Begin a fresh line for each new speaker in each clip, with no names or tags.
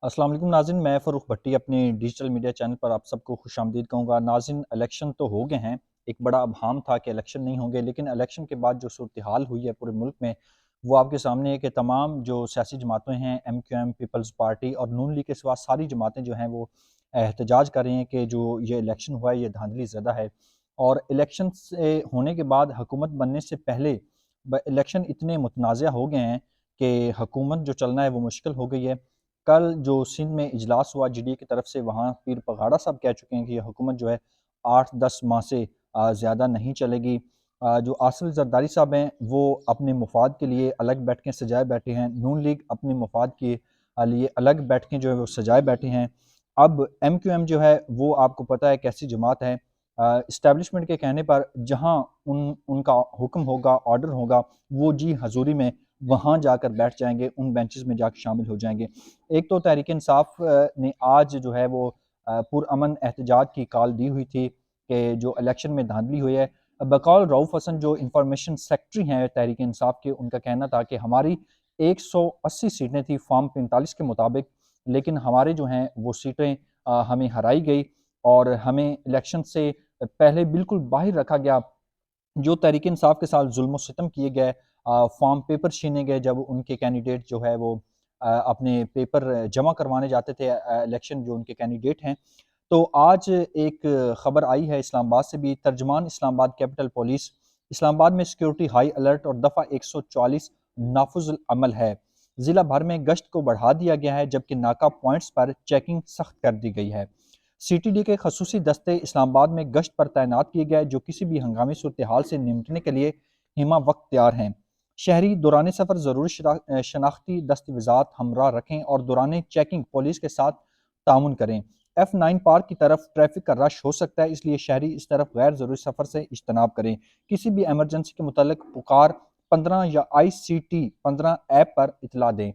السلام علیکم ناظرین، میں فروخ بھٹی اپنے ڈیجیٹل میڈیا چینل پر آپ سب کو خوش آمدید کہوں گا۔ ناظرین، الیکشن تو ہو گئے ہیں، ایک بڑا ابہام تھا کہ الیکشن نہیں ہوں گے، لیکن الیکشن کے بعد جو صورتحال ہوئی ہے پورے ملک میں وہ آپ کے سامنے ہے کہ تمام جو سیاسی جماعتیں ہیں، M Q M, Peoples Party اور نون لیگ کے سوا ساری جماعتیں جو ہیں وہ احتجاج کر رہی ہیں کہ جو یہ الیکشن ہوا ہے یہ دھاندلی زدہ ہے۔ اور الیکشن سے ہونے کے بعد حکومت بننے سے پہلے الیکشن اتنے متنازع ہو گئے ہیں کہ حکومت جو چلنا ہے وہ مشکل ہو گئی ہے۔ کل جو سندھ میں اجلاس ہوا جی ڈی اے کی طرف سے، وہاں پیر پگاڑا صاحب کہہ چکے ہیں کہ یہ حکومت جو ہے 8-10 ماہ سے زیادہ نہیں چلے گی۔ جو آصف زرداری صاحب ہیں وہ اپنے مفاد کے لیے الگ بیٹھکیں سجائے بیٹھے ہیں، نون لیگ اپنے مفاد کے لیے الگ بیٹھکیں جو ہے وہ سجائے بیٹھے ہیں۔ اب ایم کیو ایم جو ہے وہ آپ کو پتہ ہے کیسی جماعت ہے، اسٹیبلشمنٹ کے کہنے پر جہاں ان کا حکم ہوگا، آرڈر ہوگا، وہ جی حضوری میں وہاں جا کر بیٹھ جائیں گے، ان بینچز میں جا کے شامل ہو جائیں گے۔ ایک تو تحریک انصاف نے آج جو ہے وہ پرامن احتجاج کی کال دی ہوئی تھی کہ جو الیکشن میں دھاندلی ہوئی ہے۔ بقول رؤف حسن جو انفارمیشن سیکرٹری ہیں تحریک انصاف کے، ان کا کہنا تھا کہ ہماری 180 سیٹیں تھی فارم 45 کے مطابق، لیکن ہمارے جو ہیں وہ سیٹیں ہمیں ہرائی گئی اور ہمیں الیکشن سے پہلے بالکل باہر رکھا گیا۔ جو تحریک انصاف کے ساتھ ظلم و ستم کیے گئے، فارم پیپر چھینے گئے جب ان کے کینڈیڈیٹ جو ہے وہ اپنے پیپر جمع کروانے جاتے تھے الیکشن جو ان کے کینڈیڈیٹ ہیں۔ تو آج ایک خبر آئی ہے اسلام آباد سے بھی، ترجمان اسلام آباد کیپٹل پولیس، اسلام آباد میں سیکیورٹی ہائی الرٹ اور دفعہ 144 نافذ العمل ہے۔ ضلع بھر میں گشت کو بڑھا دیا گیا ہے جبکہ ناکہ پوائنٹس پر چیکنگ سخت کر دی گئی ہے۔ سی ٹی ڈی کے خصوصی دستے اسلام آباد میں گشت پر تعینات کیے گئے جو کسی بھی ہنگامی صورتحال سے نمٹنے کے لیے ہمہ وقت تیار ہیں۔ شہری دوران سفر ضروری شناختی دستاویزات ہمراہ رکھیں اور دوران چیکنگ پولیس کے ساتھ تعاون کریں۔ F9 پارک کی طرف ٹریفک کا رش ہو سکتا ہے، اس لیے شہری اس طرف غیر ضروری سفر سے اجتناب کریں۔ کسی بھی ایمرجنسی کے متعلق پکار 15 یا ICT-15 ایپ پر اطلاع دیں۔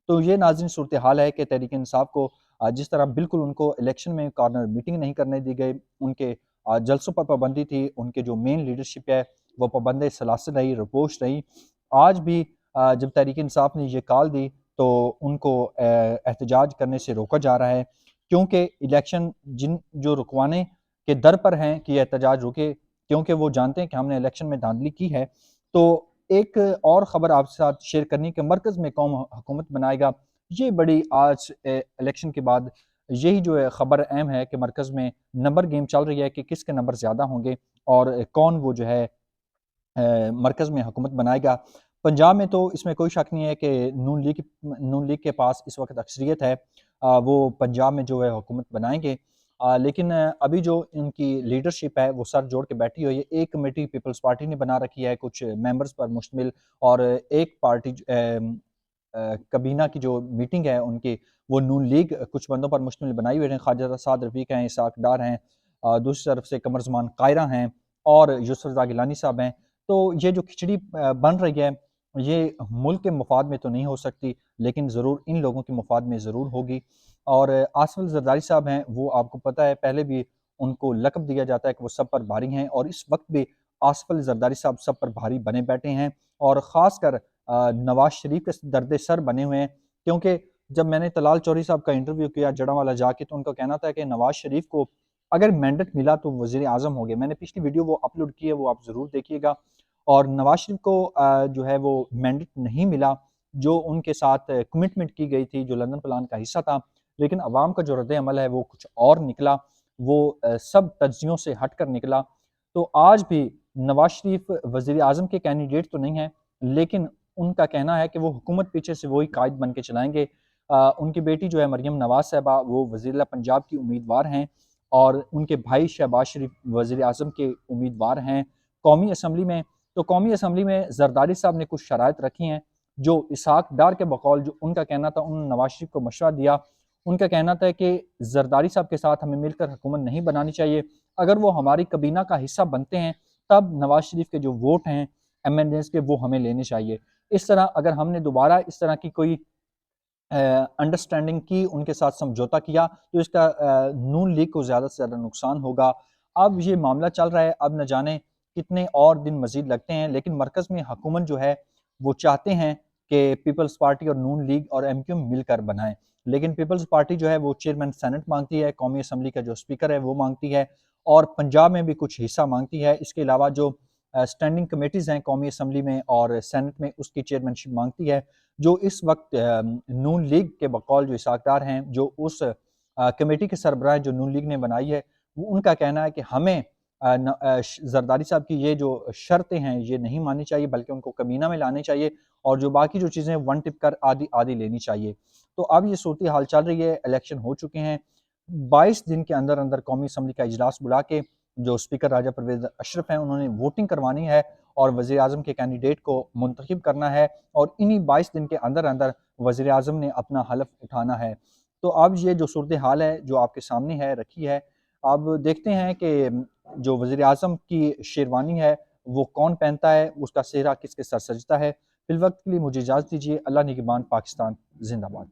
تو یہ ناظرین صورتحال ہے کہ تحریک انصاف کو جس طرح بالکل ان کو الیکشن میں کارنر میٹنگ نہیں کرنے دی گئی، ان کے جلسوں پر پابندی تھی، ان کے جو مین لیڈرشپ ہے وہ پابند سلاسل رہی، رپوش رہی۔ آج بھی جب تحریک انصاف نے یہ کال دی تو ان کو احتجاج کرنے سے روکا جا رہا ہے، کیونکہ الیکشن جو رکوانے کے در پر ہیں کہ یہ احتجاج رکے، کیونکہ وہ جانتے ہیں کہ ہم نے الیکشن میں دھاندلی کی ہے۔ تو ایک اور خبر آپ کے ساتھ شیئر کرنی کہ مرکز میں کون حکومت بنائے گا، یہ بڑی آج الیکشن کے بعد یہی جو ہے خبر اہم ہے کہ مرکز میں نمبر گیم چل رہی ہے کہ کس کے نمبر زیادہ ہوں گے اور کون وہ جو ہے مرکز میں حکومت بنائے گا۔ پنجاب میں تو اس میں کوئی شک نہیں ہے کہ نون لیگ کے پاس اس وقت اکثریت ہے، وہ پنجاب میں جو ہے حکومت بنائیں گے، لیکن ابھی جو ان کی لیڈرشپ ہے وہ سر جوڑ کے بیٹھی ہوئی ہے۔ ایک کمیٹی پیپلز پارٹی نے بنا رکھی ہے کچھ ممبرز پر مشتمل، اور ایک پارٹی کابینہ کی جو میٹنگ ہے ان کی وہ نون لیگ کچھ بندوں پر مشتمل بنائی ہوئی ہیں، خواجہ سعد رفیق ہیں، اسحاق ڈار ہیں، دوسری طرف سے قمر زمان قائرہ ہیں اور یوسف رضا گیلانی صاحب ہیں۔ تو یہ جو کھچڑی بن رہی ہے یہ ملک کے مفاد میں تو نہیں ہو سکتی، لیکن ضرور ان لوگوں کے مفاد میں ضرور ہوگی۔ اور آصف زرداری صاحب ہیں، وہ آپ کو پتہ ہے پہلے بھی ان کو لقب دیا جاتا ہے کہ وہ سب پر بھاری ہیں، اور اس وقت بھی آصف زرداری صاحب سب پر بھاری بنے بیٹھے ہیں، اور خاص کر نواز شریف کے درد سر بنے ہوئے ہیں۔ کیونکہ جب میں نے طلال چوری صاحب کا انٹرویو کیا جڑاوالا جا کے تو ان کا کہنا تھا کہ نواز شریف کو اگر مینڈیٹ ملا تو وزیر اعظم ہو گئے۔ میں نے پچھلی ویڈیو وہ اپلوڈ کی ہے، وہ آپ ضرور دیکھیے گا۔ اور نواز شریف کو جو ہے وہ مینڈیٹ نہیں ملا جو ان کے ساتھ کمٹمنٹ کی گئی تھی، جو لندن پلان کا حصہ تھا، لیکن عوام کا جو رد عمل ہے وہ کچھ اور نکلا، وہ سب تجزیوں سے ہٹ کر نکلا۔ تو آج بھی نواز شریف وزیر اعظم کے کینڈیڈیٹ تو نہیں ہیں، لیکن ان کا کہنا ہے کہ وہ حکومت پیچھے سے وہی قائد بن کے چلائیں گے۔ ان کی بیٹی جو ہے مریم نواز صاحبہ وہ وزیر اعلیٰ پنجاب کی امیدوار ہیں، اور ان کے بھائی شہباز شریف وزیر اعظم کے امیدوار ہیں قومی اسمبلی میں۔ تو قومی اسمبلی میں زرداری صاحب نے کچھ شرائط رکھی ہیں جو اسحاق ڈار کے بقول جو ان کا کہنا تھا، انہوں نے نواز شریف کو مشورہ دیا، ان کا کہنا تھا کہ زرداری صاحب کے ساتھ ہمیں مل کر حکومت نہیں بنانی چاہیے، اگر وہ ہماری کابینہ کا حصہ بنتے ہیں تب نواز شریف کے جو ووٹ ہیں ایم این ایز کے وہ ہمیں لینے چاہیے۔ اس طرح اگر ہم نے دوبارہ اس طرح کی کوئی انڈرسٹینڈنگ کی، ان کے ساتھ سمجھوتا کیا، تو اس کا نون لیگ کو زیادہ سے زیادہ نقصان ہوگا۔ اب یہ معاملہ چل رہا ہے، اب نہ جانے کتنے اور دن مزید لگتے ہیں، لیکن مرکز میں حکومت جو ہے وہ چاہتے ہیں کہ پیپلز پارٹی اور نون لیگ اور ایم کیو ایم مل کر بنائیں، لیکن پیپلز پارٹی جو ہے وہ چیئرمین سینٹ مانگتی ہے، قومی اسمبلی کا جو اسپیکر ہے وہ مانگتی ہے، اور پنجاب میں بھی کچھ حصہ مانگتی ہے۔ اس کے علاوہ جو اسٹینڈنگ کمیٹیز ہیں قومی اسمبلی میں اور سینٹ میں، اس کی چیئرمین شپ مانگتی ہے۔ جو اس وقت نون لیگ کے بقول جو اسحاق ڈار ہیں، جو اس کمیٹی کے سربراہ جو نون لیگ نے بنائی ہے، وہ ان کا کہنا ہے کہ ہمیں زرداری صاحب کی یہ جو شرطیں ہیں یہ نہیں ماننی چاہیے، بلکہ ان کو کمینہ میں لانے چاہیے، اور جو باقی جو چیزیں ون ٹپ کر آدھی آدھی لینی چاہیے۔ تو اب یہ صورتحال چل رہی ہے، الیکشن ہو چکے ہیں، 22 دن کے اندر اندر قومی اسمبلی کا اجلاس بلا کے جو اسپیکر راجہ پرویز اشرف ہیں انہوں نے ووٹنگ کروانی ہے اور وزیر اعظم کے کینڈیڈیٹ کو منتخب کرنا ہے، اور انہی 22 دن کے اندر اندر وزیر اعظم نے اپنا حلف اٹھانا ہے۔ تو اب یہ جو صورتحال ہے جو آپ کے سامنے ہے رکھی ہے، اب دیکھتے ہیں کہ جو وزیر اعظم کی شیروانی ہے وہ کون پہنتا ہے، اس کا سہرہ کس کے سر سجتا ہے۔ فی الوقت کے لیے مجھے اجازت دیجیے۔ اللہ نگہبان، پاکستان زندہ باد۔